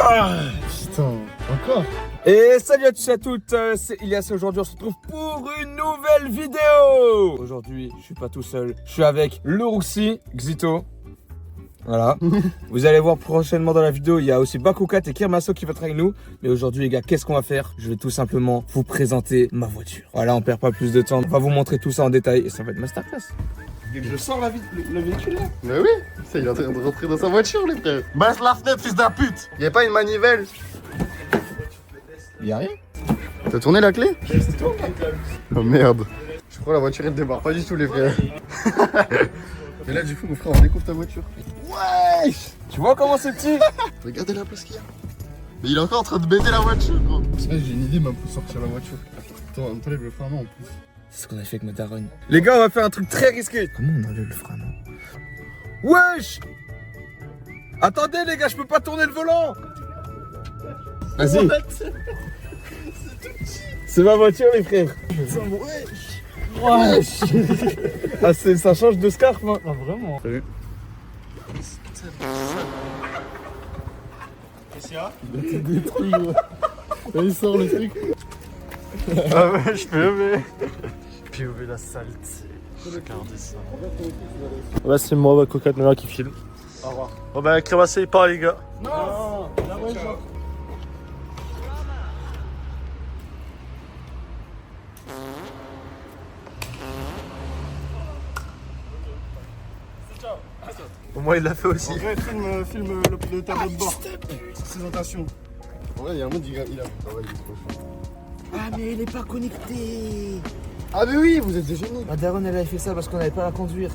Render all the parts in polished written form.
Putain, encore. Et salut à tous et à toutes, c'est Ilias et aujourd'hui on se retrouve pour une nouvelle vidéo. Aujourd'hui je suis pas tout seul, je suis avec le Roussi, Xito. Voilà. Vous allez voir prochainement dans la vidéo, il y a aussi Bakoukat et Kirmasso qui vont être avec nous. Mais aujourd'hui les gars, qu'est-ce qu'on va faire? Je vais tout simplement vous présenter ma voiture. Voilà, on perd pas plus de temps, on va vous montrer tout ça en détail et ça va être masterclass. Je sors le véhicule là. Mais oui, ça, il est en train de rentrer dans sa voiture, les frères. Baisse la fenêtre, fils d'un pute. Y'a pas une manivelle? Y'a rien. T'as tourné la clé? Oh merde. Je crois que la voiture elle démarre pas du tout, les frères. Et là, du coup, mon frère, on découvre ta voiture. Wesh! Tu vois comment c'est petit? Regardez la place qu'il y a. Mais il est encore en train de baiser la voiture, gros. C'est vrai, j'ai une idée, même pour sortir la voiture. Attends, on t'enlève le frein à main en plus. C'est ce qu'on a fait avec ma daronne. Les gars, on va faire un truc très risqué. Comment on enlève le frein à main? Wesh! Attendez les gars, je peux pas tourner le volant. Vas-y. C'est ma voiture les frères. Wesh. Ah, ça change de scarf hein. Ah vraiment? Salut. Qu'est-ce qu'il y a? Il a tout détruit, gros. Là, il sort le truc. Ah ouais, je peux mais... POV la saleté. Regardez ça. Là c'est moi, Bakoukat Mela qui filme. Au revoir. Bon bah Kirmasso il part les gars. Non. Au moins il l'a fait aussi. En vrai, filme le tableau de bord. Présentation. En vrai, il y a un mode, il a. Ah ouais, il est trop chaud. Ah mais il est pas connecté. Ah, mais oui, vous êtes des génies. Ma daronne elle avait fait ça parce qu'on n'avait pas à la conduire.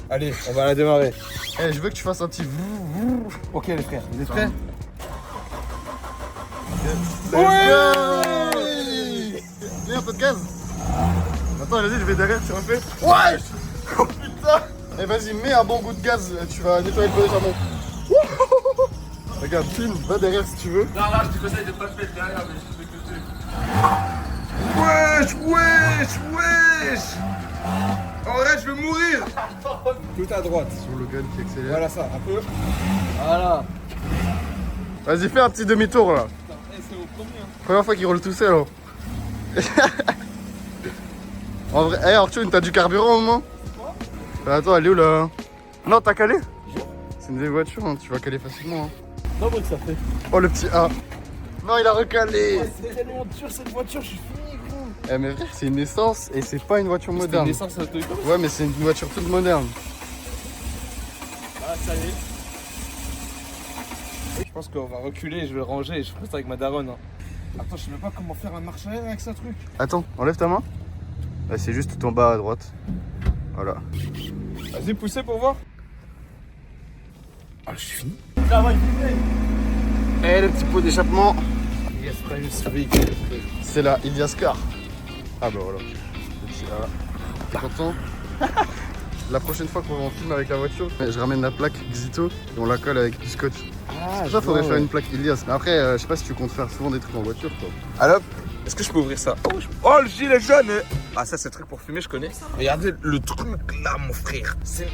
Allez, on va la démarrer. Eh, je veux que tu fasses un petit vrou. Ok les frères, vous êtes prêts? Ouais! Mets un peu de gaz. Attends, vas-y, je vais derrière, tu refais. Ouais! Oh putain! Eh, vas-y, mets un bon goût de gaz, tu vas nettoyer le bonnet jamais. Regarde, filme, va derrière si tu veux. Non, là, je te conseille de pas te mettre derrière, mais je fais que tu. Wesh! En vrai, je vais mourir! Tout à droite. Sur le gun qui accélère. Voilà ça, un peu. Voilà. Vas-y, fais un petit demi-tour là. C'est au premier. Première fois qu'il roule tout seul. En vrai, hey Arthur, t'as du carburant au moment? Quoi? Attends, elle est où là? Non, t'as calé? C'est une vieille voiture, hein, tu vas caler facilement. Hein. Non, que ça fait. Oh le petit A. Non, il a recalé. C'est tellement dur cette voiture, je suis fini gros. Eh mais frère, c'est une essence et c'est pas une voiture moderne. C'est une essence auto-école. Ouais, mais c'est une voiture toute moderne. Ah, ça y est. Je pense qu'on va reculer et je vais le ranger et je ferai ça avec ma daronne. Hein. Attends, je sais même pas comment faire un marche arrière avec ça truc. Attends, enlève ta main. Là, c'est juste tout en bas à droite. Voilà. Vas-y, poussez pour voir. Ah, je suis fini. Ça va, il filme. Eh, le petit pot d'échappement. Yes, prime ce véhicule. C'est la Ilias Car. Ah bah voilà. Le petit A. T'es content? La prochaine fois qu'on filme avec la voiture, je ramène la plaque Xito et on la colle avec du scotch. Ah, Ça, faudrait faire une plaque Ilias. Mais après, je sais pas si tu comptes faire souvent des trucs en voiture, quoi. Alors, est-ce que je peux ouvrir ça? Oh, le gilet jaune! Ah, ça, c'est le truc pour fumer, je connais. Regardez le truc là, mon frère. C'est.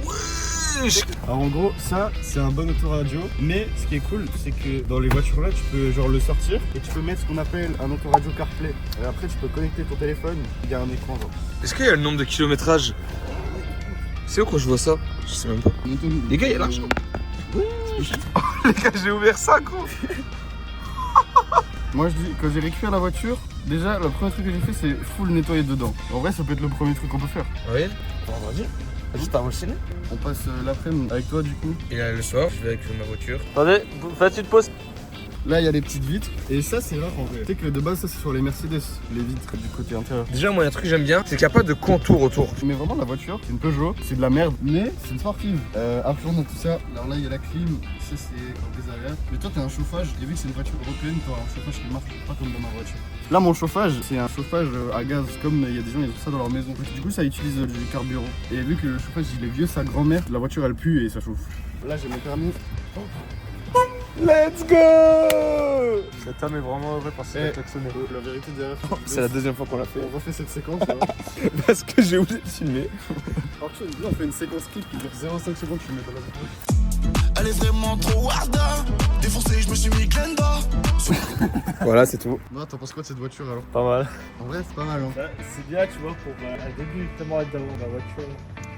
Wesh! Alors en gros, ça c'est un bon autoradio, mais ce qui est cool, c'est que dans les voitures là, tu peux genre le sortir et tu peux mettre ce qu'on appelle un autoradio CarPlay. Et après, tu peux connecter ton téléphone, il y a un écran genre. Est-ce qu'il y a le nombre de kilométrage? C'est où quand je vois ça? Je sais même pas. Les gars, il y a l'argent. Oh, les gars, j'ai ouvert ça, gros. Moi, je dis, quand j'ai récupéré la voiture, déjà, le premier truc que j'ai fait, c'est full nettoyer dedans. En vrai, ça peut être le premier truc qu'on peut faire. Oui. Vendredi. Vas-y, t'as enchaîné? On passe l'après-midi avec toi, du coup. Et là, le soir, je vais avec ma voiture. Attendez, faites une pause. Là, il y a les petites vitres. Et ça, c'est rare en vrai. Tu sais que de base, ça, c'est sur les Mercedes, les vitres du côté intérieur. Déjà, moi, il y a un truc que j'aime bien, c'est qu'il n'y a pas de contour autour. Mais vraiment, la voiture, c'est une Peugeot, c'est de la merde, mais c'est une sportive. Après, on a tout ça. Alors là, il y a la clim, ça, c'est des arrières. Mais toi, t'as un chauffage, et vu que c'est une voiture européenne, t'as un chauffage qui marche pas comme dans ma voiture. Là, mon chauffage, c'est un chauffage à gaz, comme il y a des gens, ils ont ça dans leur maison. Du coup, ça utilise du carburant. Et vu que le chauffage, il est vieux, sa grand-mère, la voiture, elle pue et ça chauffe. Là, j'ai mon permis. Let's go! Cet homme est vraiment heureux parce qu'il a klaxonné. La vérité derrière. C'est la deuxième fois qu'on l'a fait. On refait cette séquence. Là. Parce que j'ai oublié de filmer. Arthur, on fait une séquence clip qui dure 0,5 secondes, tu le mets dans la vidéo. Elle est vraiment trop harda. Défoncé, je me Voilà, c'est tout. Moi, t'en penses quoi de cette voiture alors? Pas mal. En vrai, c'est pas mal. Hein. C'est bien, tu vois, pour un début, tellement être dans la voiture.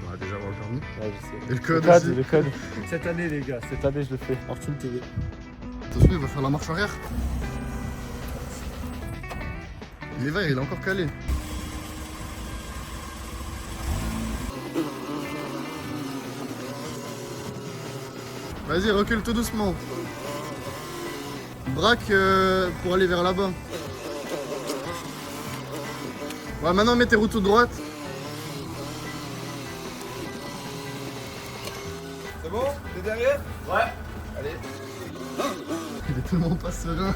On va déjà avoir le permis. Ouais, je sais. Et le code aussi. Le code. Cette année, les gars, cette année, je le fais. Fortune TV. Attention, il va faire la marche arrière. Mais va, il est encore calé. Vas-y, recule tout doucement. Braque pour aller vers là-bas. Ouais, maintenant mets tes roues tout droite. C'est bon? T'es derrière? Ouais. Allez. Il est tellement pas serein.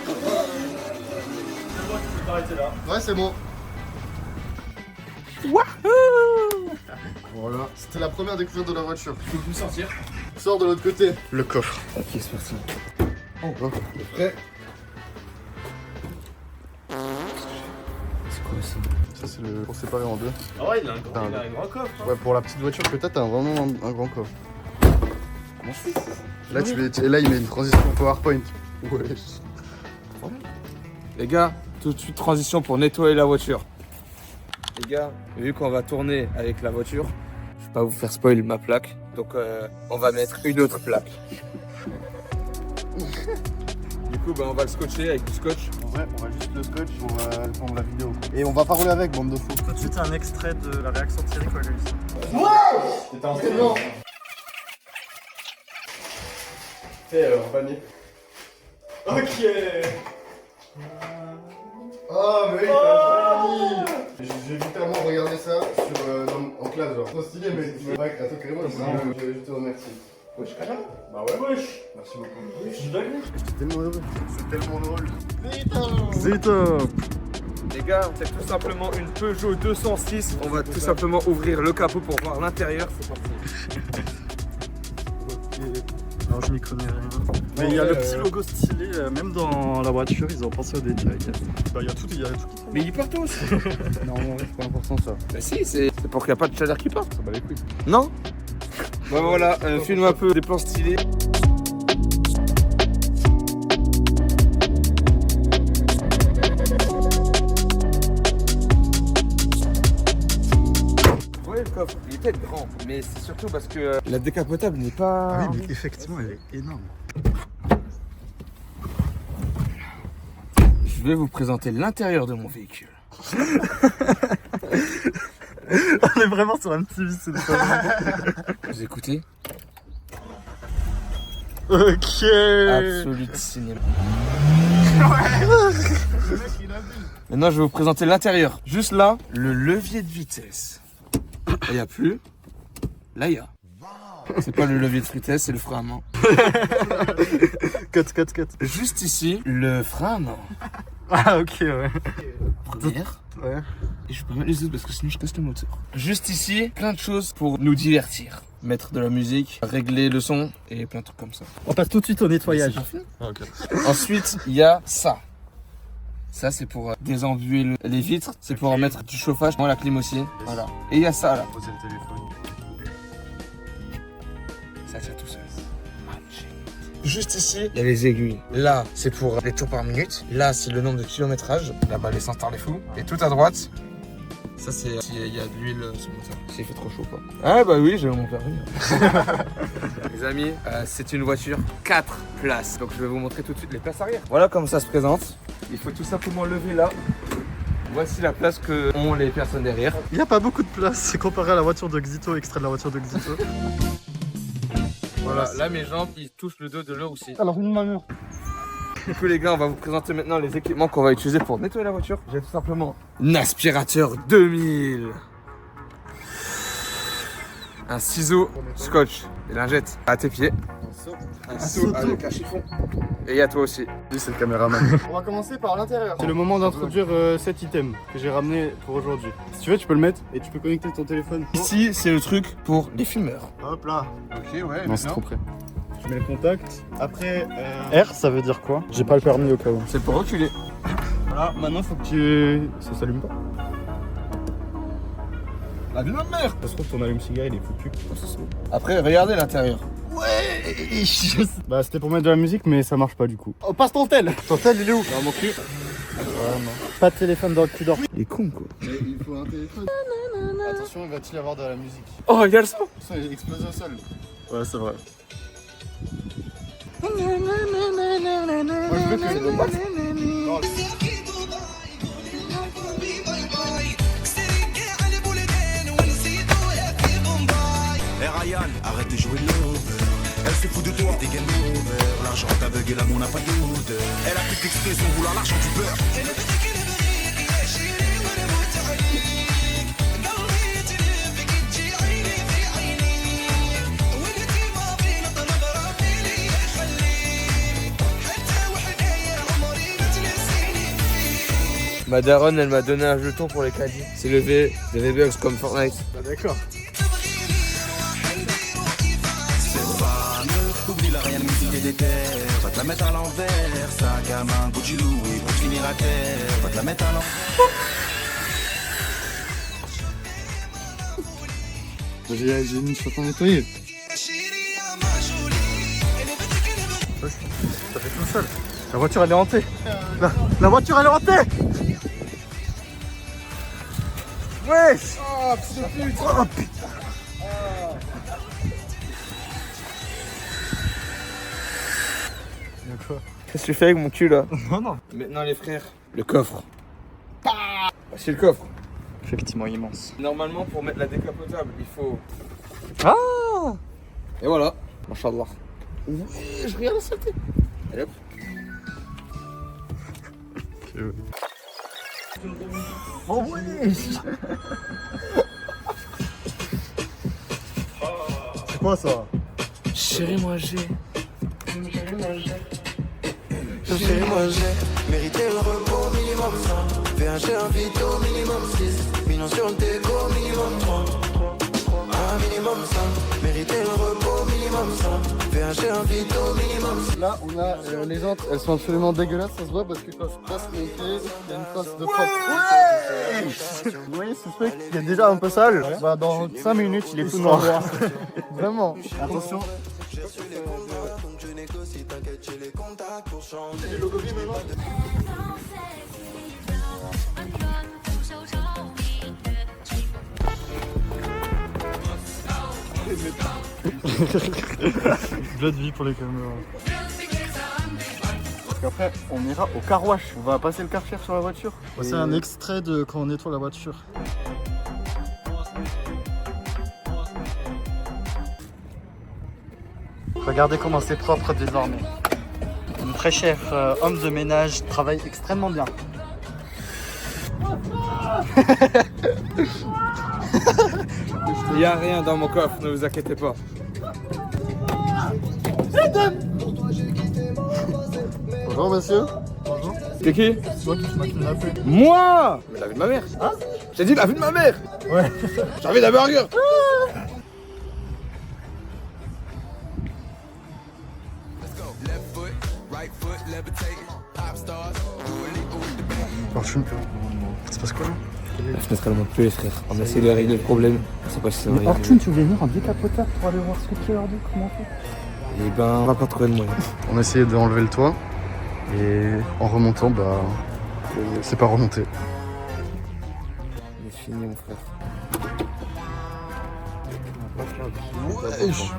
C'est bon, tu peux t'arrêter là. Ouais, c'est bon. Voilà, c'était la première découverte de la voiture. Tu peux plus sortir. Sors de l'autre côté. Le coffre. Ok, c'est parti. Oh, Prêt? C'est quoi ça? ça c'est le pour séparer en deux. Ah ouais, il a un grand coffre. Hein. Ouais, pour la petite voiture que t'as vraiment un grand coffre. Là, et là, il met une transition PowerPoint. Ouais. Les gars, tout de suite transition pour nettoyer la voiture. Les gars, vu qu'on va tourner avec la voiture, je vais pas vous faire spoil ma plaque, donc on va mettre une autre plaque. Du coup, on va le scotcher avec du scotch. En vrai, on va juste le scotch pour prendre la vidéo. Et on va pas rouler avec, bande de fous. Tout de suite, un extrait de la réaction de Thierry quand il a eu ça. C'était en non. Et alors, panier. Ok. Ah, mais oui, t'as j'ai littéralement regardé ça sur, en classe, genre. Trop stylé, mais tu vois, attends, carrément, je vais juste te remercier. Wesh, carrément. Bah ouais, wesh. Merci beaucoup. Oui, je suis d'accord. J'étais tellement heureux. C'est tellement drôle. Zeta. Les gars, c'est tout simplement une Peugeot 206. On va tout simplement ouvrir le capot pour voir l'intérieur. C'est parti. Alors je m'y connais rien. Mais il y a le petit logo stylé, même dans la voiture, ils ont pensé aux détails. Bah il y a tout qui Mais il part tous. Non, c'est pas important ça. Bah si, c'est pour qu'il n'y a pas de chaleur qui parte. Ça bat les couilles. Non? Bah voilà, filme un peu des plans stylés. Ouais, le coffre, il est peut-être grand, mais c'est surtout parce que la décapotable n'est pas... Ah oui, mais effectivement, elle est énorme. Je vais vous présenter l'intérieur de mon véhicule. On est vraiment sur un petit vice, Vous écoutez? Ok. Absolute cinéma. Maintenant, je vais vous présenter l'intérieur. Juste là, le levier de vitesse. Il n'y a plus. Là, il y a. C'est pas le levier de vitesse, c'est le frein à main. Cut. Juste ici, le frein à main. Ah ok, ouais. Première. Ouais. Et je peux pas mettre les autres parce que sinon je casse le moteur. Juste ici, plein de choses pour nous divertir. Mettre de la musique, régler le son et plein de trucs comme ça. On passe tout de suite au nettoyage. Ah, ok. Ensuite, il y a ça. Ça, c'est pour désembuer les vitres. C'est pour mettre du chauffage dans la clim aussi. Voilà. Et il y a ça là. Poser le téléphone. Ça tient tout seul. Juste ici, il y a les aiguilles. Là, c'est pour les tours par minute. Là, c'est le nombre de kilométrage. Là-bas, l'essence par les fous. Et tout à droite, ça, c'est s'il y a de l'huile sur le moteur. S'il fait trop chaud, quoi. Ah, bah oui, j'ai mon permis. Les amis, c'est une voiture 4 places. Donc, je vais vous montrer tout de suite les places arrière. Voilà comment ça se présente. Il faut tout simplement lever là. Voici la place que ont les personnes derrière. Il n'y a pas beaucoup de place comparé à la voiture de Xito, extrait de la voiture de Xito. Voilà, là mes jambes ils touchent le dos de l'eau aussi. Alors une mamure. Du coup les gars, on va vous présenter maintenant les équipements qu'on va utiliser pour nettoyer la voiture. J'ai tout simplement un aspirateur 2000, un ciseau scotch, des lingettes à tes pieds, un seau avec un chiffon et à toi aussi. Lui, c'est le caméraman. On va commencer par l'intérieur. C'est le moment d'introduire cet item que j'ai ramené pour aujourd'hui. Si tu veux, tu peux le mettre et tu peux connecter ton téléphone. Ici c'est le truc pour les fumeurs. Hop là. Ok ouais. Non, c'est trop près. Tu mets le contact. Après, R, ça veut dire quoi? J'ai pas le permis au cas où. C'est pour reculer. Voilà, maintenant faut que tu... Ça s'allume pas. La vie de ma mère. Ça se trouve ton allume-cigare il est foutu. Après regardez l'intérieur. Ouais. Bah c'était pour mettre de la musique mais ça marche pas du coup. Oh passe ton tel. Ton tel il est où? Dans mon cul. Ouais, non. Pas de téléphone dans le cul d'or. Il est con quoi. Mais il faut un téléphone. Attention, il va-t-il y avoir de la musique? Oh, regarde ça. Le son il explose au sol. Ouais, c'est vrai. Moi je veux que c'est le max. Hey Ryan, arrête de jouer l'over. Elle se fout de toi, t'es game over. L'argent t'aveugle, l'amour n'a pas d'odeur. Elle a plus d'expression, vouloir l'argent du beurre. Ma daronne, elle m'a donné un jeton pour les caddies. C'est levé des V-Bucks comme Fortnite. Ah, d'accord. Oublie la Ryan, musique et des terres. Va te la mettre à l'envers. Ça, gamin, Gucci Louis, pour finir à terre. Va te la mettre à l'envers. J'ai une chanson nettoyée. Ça fait tout seul. La voiture elle est hantée. La voiture elle est hantée. Wesh. Oh putain. Oh putain. Quoi? Qu'est-ce que tu fais avec mon cul là? Non, non. Maintenant les frères, le coffre. C'est le coffre. Effectivement immense. Normalement pour mettre la décapotable, il faut... Ah. Et voilà. Machallah. Oui, je regarde la saleté. Allez hop. Oh wesh. C'est quoi ça? Chérie, moi j'ai... Chérie, moi j'ai mérité le repos minimum 100. VHG un vito minimum 6. Mignon sur le déco minimum 3. Un minimum 100. Mérité le repos minimum 100. VHG un vito minimum 6. Là on a les jantes, elles sont absolument dégueulasses, ça se voit parce que quand je passe mon pied, il y a une trace de propre. Vous voyez ce truc qui est déjà un peu sale? Bah dans 5 minutes il est tout noir. Vraiment. Attention. Je négocie, t'inquiète, j'ai les contacts pour changer. C'est du logo maintenant. Blood vie pour les caméras. Parce qu'après on ira au car wash. On va passer le Karcher sur la voiture. C'est un extrait de quand on nettoie la voiture. Regardez comment c'est propre désormais. Mon très cher homme de ménage travaille extrêmement bien. Il n'y a rien dans mon coffre, ne vous inquiétez pas. Bonjour monsieur. C'est qui? C'est toi qui m'as kidnappé. Moi? Mais la vie de ma mère. Hein? J'ai dit la vie de ma mère. Ouais. J'ai envie d'un burger. Parfume. C'est parce quoi là? Ça se passera le moins plus les frères. On a essayé de régler le problème. Je sais pas si c'est vrai. Fortune, tu voulais venir en décapotable pour aller voir ce qu'il y a l'ordi, comment on fait? Et ben, on va pas trouver de moyen. On a essayé d'enlever le toit et en remontant, bah, c'est pas remonté. On est fini, mon frère. Wesh.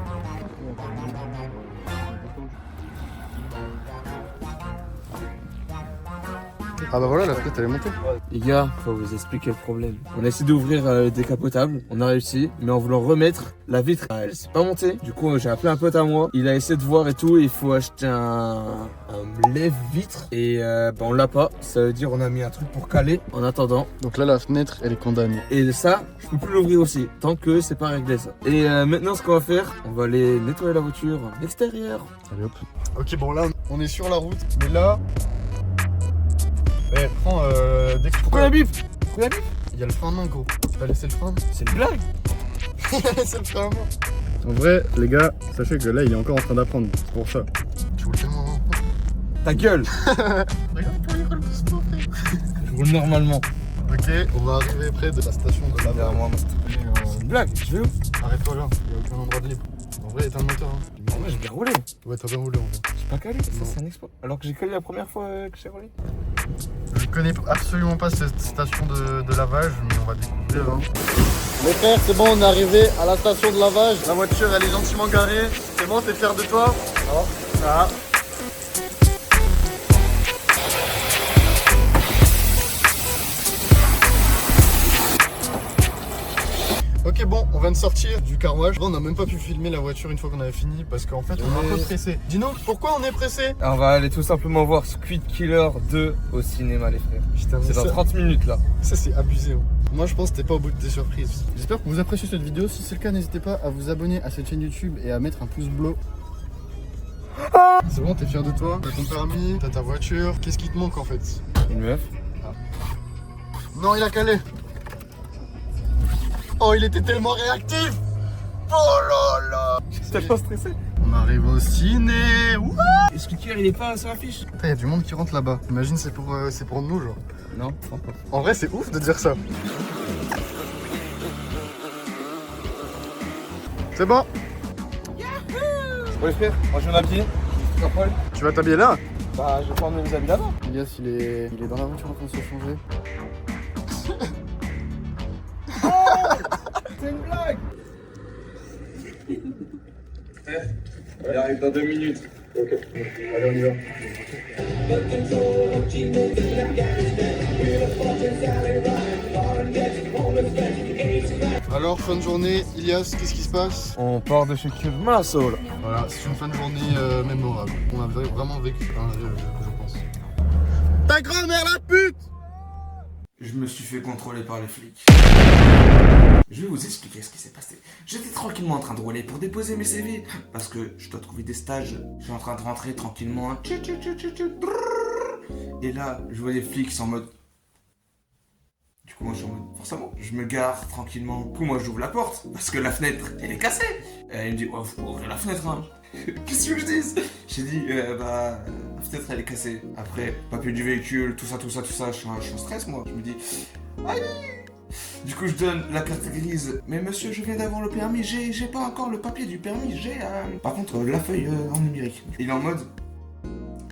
Ah bah voilà, la fenêtre elle est montée. Les gars, faut vous expliquer le problème. On a essayé d'ouvrir le décapotable, on a réussi, mais en voulant remettre la vitre, elle s'est pas montée. Du coup, j'ai appelé un pote à moi, il a essayé de voir et tout, et il faut acheter un lève-vitre et on l'a pas. Ça veut dire on a mis un truc pour caler en attendant. Donc là, la fenêtre elle est condamnée. Et ça, je peux plus l'ouvrir aussi, tant que c'est pas réglé ça. Et maintenant, ce qu'on va faire, on va aller nettoyer la voiture à l'extérieur. Allez hop. Ok, bon là, on est sur la route, mais là. Eh, prends dès que. Pourquoi la bif? Pourquoi la bif? Il y a le frein à main, gros. Tu vas laisser le frein? C'est une blague. C'est le frein à main. En vrai, les gars, sachez que là, il est encore en train d'apprendre. C'est pour ça. Tu roules tellement lentement. Ta gueule. Regarde comment il roule doucement, frère. Je roule normalement. Ok, on va arriver près de la station de la C'est une blague, je vais où? Arrête-toi là, il n'y a aucun endroit de libre. En vrai, éteins le moteur. Hein. vrai, j'ai bien roulé. Ouais, t'as bien roulé en vrai. J'ai pas calé, ça Non. c'est un exploit. Alors que j'ai calé la première fois que j'ai roulé. Je connais absolument pas cette station de lavage, mais on va découvrir. Hein. Les frères, c'est bon, on est arrivé à la station de lavage. La voiture, elle est gentiment garée. C'est bon, t'es fier de toi? Ça. Ok, bon, on vient de sortir du car wash. On n'a même pas pu filmer la voiture une fois qu'on avait fini parce qu'en fait, on est un peu pressé. Dis-nous, pourquoi on est pressé? On va aller tout simplement voir Squid Killer 2 au cinéma, les frères. Putain, C'est dans 30 minutes là. Ça c'est abusé. Hein. Moi je pense que t'es pas au bout de tes surprises. J'espère que vous appréciez cette vidéo. Si c'est le cas, n'hésitez pas à vous abonner à cette chaîne YouTube et à mettre un pouce bleu. C'est bon, t'es fier de toi? T'as ton permis, t'as ta voiture. Qu'est-ce qui te manque en fait? Une meuf. Non, il a calé. Oh, il était tellement réactif. Oh là là. T'es pas stressé? On arrive au ciné. Ouah. Squid Killer il est pas sur l'affiche? Putain, y a du monde qui rentre là-bas. Imagine, c'est pour nous genre. Non, je crois pas. En vrai, c'est ouf de dire ça. C'est bon. Bon les frères, moi je vais m'habiller. Paul. Tu vas t'habiller là? Bah je vais prendre mes habits là-bas. Elias, il est dans la voiture en train de se changer. C'est une blague. Il arrive dans 2 minutes. Ok, allez on y va. Alors, fin de journée, Elias, qu'est-ce qui se passe? On part de chez Cube Masso là. Voilà, c'est une fin de journée mémorable. On a vraiment vécu un rêve, je pense. Ta grand-mère la pute! Je me suis fait contrôler par les flics. Je vais vous expliquer ce qui s'est passé. J'étais tranquillement en train de rouler pour déposer mes CV. Parce que je dois trouver des stages. Je suis en train de rentrer tranquillement. Et là, je vois les flics sont en mode... Du coup, moi, je suis en mode... Forcément, je me gare tranquillement. Du coup, moi, j'ouvre la porte. Parce que la fenêtre, elle est cassée. Et il me dit, oh, faut ouvrir la fenêtre, hein. Qu'est-ce que je dis? J'ai dit, la fenêtre, elle est cassée. Après, papier du véhicule, tout ça. Je suis en stress, moi. Je me dis, aïe. Du coup, je donne la carte grise. Mais monsieur, je viens d'avoir le permis. J'ai pas encore le papier du permis. J'ai, par contre, la feuille en numérique. Il est en mode,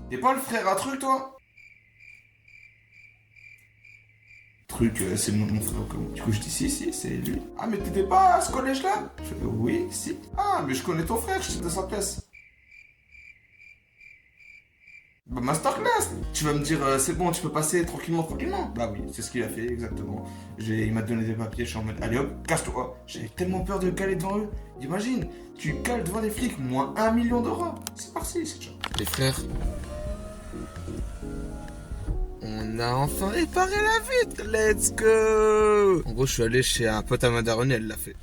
t'es pas le frère à truc, toi? Truc, c'est le nom de mon frère. Du coup, je dis si, c'est lui. Ah, mais t'étais pas à ce collège-là? Je fais oui, si. Ah, mais je connais ton frère, je suis de sa classe. Bah, masterclass. Tu vas me dire, c'est bon, tu peux passer tranquillement. Bah oui, c'est ce qu'il a fait, exactement. Il m'a donné des papiers, je suis en mode, allez hop, casse-toi. J'avais tellement peur de caler devant eux. Imagine, tu cales devant des flics, moins 1 million d'euros. C'est parti, c'est déjà. Les frères. On a enfin réparé la vitre, let's go! En gros, je suis allé chez un pote à Madaroni, elle l'a fait.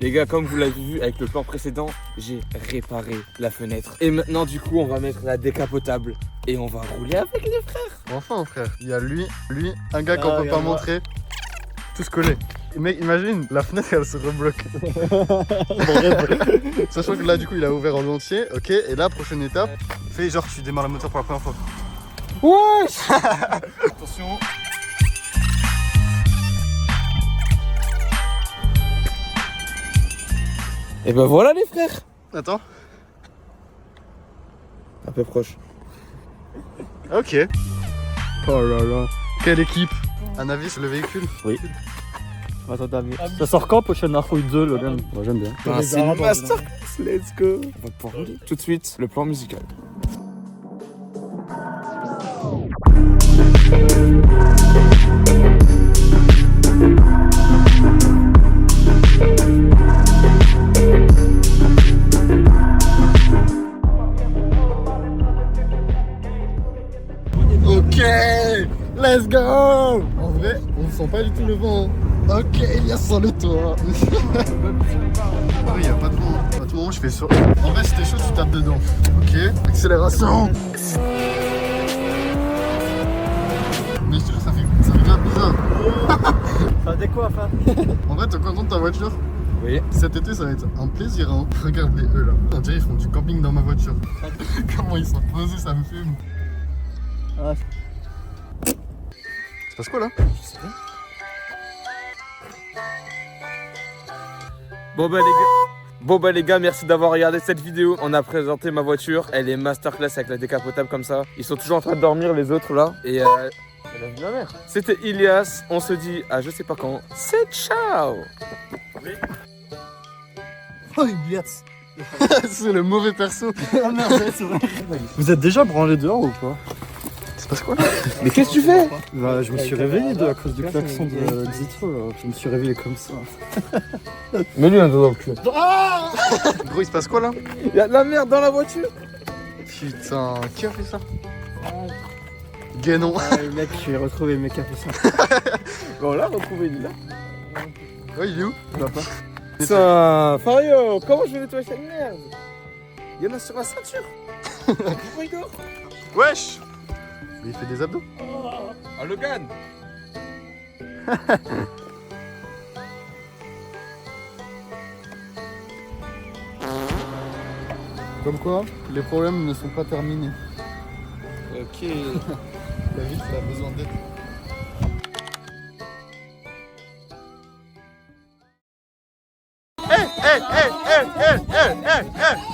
Les gars, comme vous l'avez vu avec le plan précédent, j'ai réparé la fenêtre. Et maintenant, du coup, on va mettre la décapotable et on va rouler avec les frères. Enfin, frère, il y a lui, un gars qu'on peut pas montrer. Tous collés. Mec, imagine, la fenêtre elle se rebloque. Sachant que là, du coup, il a ouvert en entier. Ok, et là, prochaine étape, fais genre tu démarres le moteur pour la première fois. Wesh. Attention. Et ben voilà les frères. Attends. Un peu proche. Ok. Oh là là. Quelle équipe. Un avis sur le véhicule? Oui. Attends, ça sort quand prochaine info 2 le gars? Moi j'aime bien. Ah, c'est une masterclass, let's go. On va pouvoir rouler. Tout de suite, le plan musical. Ok, let's go. En vrai, on sent pas du tout le vent. Hein. Ok, il y a sans le toit. Il y a pas de vent. À tout moment, je fais ça. En vrai, si t'es chaud, tu tapes dedans. Ok, accélération. Mais je te jure, ça fait grave bizarre. Ça décoiffe, hein. En vrai, t'es content de ta voiture? Oui. Cet été, ça va être un plaisir. Hein. Regardez eux là. On dirait ils font du camping dans ma voiture. Comment ils sont posés, ça me fume. Ah. C'est passe quoi là? Je sais pas. Bon bah les gars, merci d'avoir regardé cette vidéo. On a présenté ma voiture, elle est masterclass avec la décapotable comme ça. Ils sont toujours en train de dormir les autres là. Et elle a vu la mère. C'était Ilias, on se dit à je sais pas quand. C'est ciao. Oh, Ilias. C'est le mauvais perso. Ah merde, c'est vrai. Vous êtes déjà branlé dehors ou pas? C'est passe quoi là? Mais qu'est-ce que tu fais? Bah, je me suis réveillé à cause du klaxon de Xito. Là. Je me suis réveillé comme ça. Mets-lui un doigt dans le cul. Gros, il se passe quoi là? Y'a de la merde dans la voiture. Putain, qui a fait ça? Guénon. Mec, j'ai retrouvé mes qui a fait ça. Bon, on l'a retrouvé, il est là. Ouais, il est où? Tu vois pas? Putain, Fario, comment je vais nettoyer cette merde? Il y en a sur la ceinture. Pourquoi il dort? Wesh! Mais il fait des abdos. Ah, Logan. Comme quoi, les problèmes ne sont pas terminés. Ok. La vie, ça a besoin d'aide. Hey, hey, hey, hey, hey, hey, hey, hey.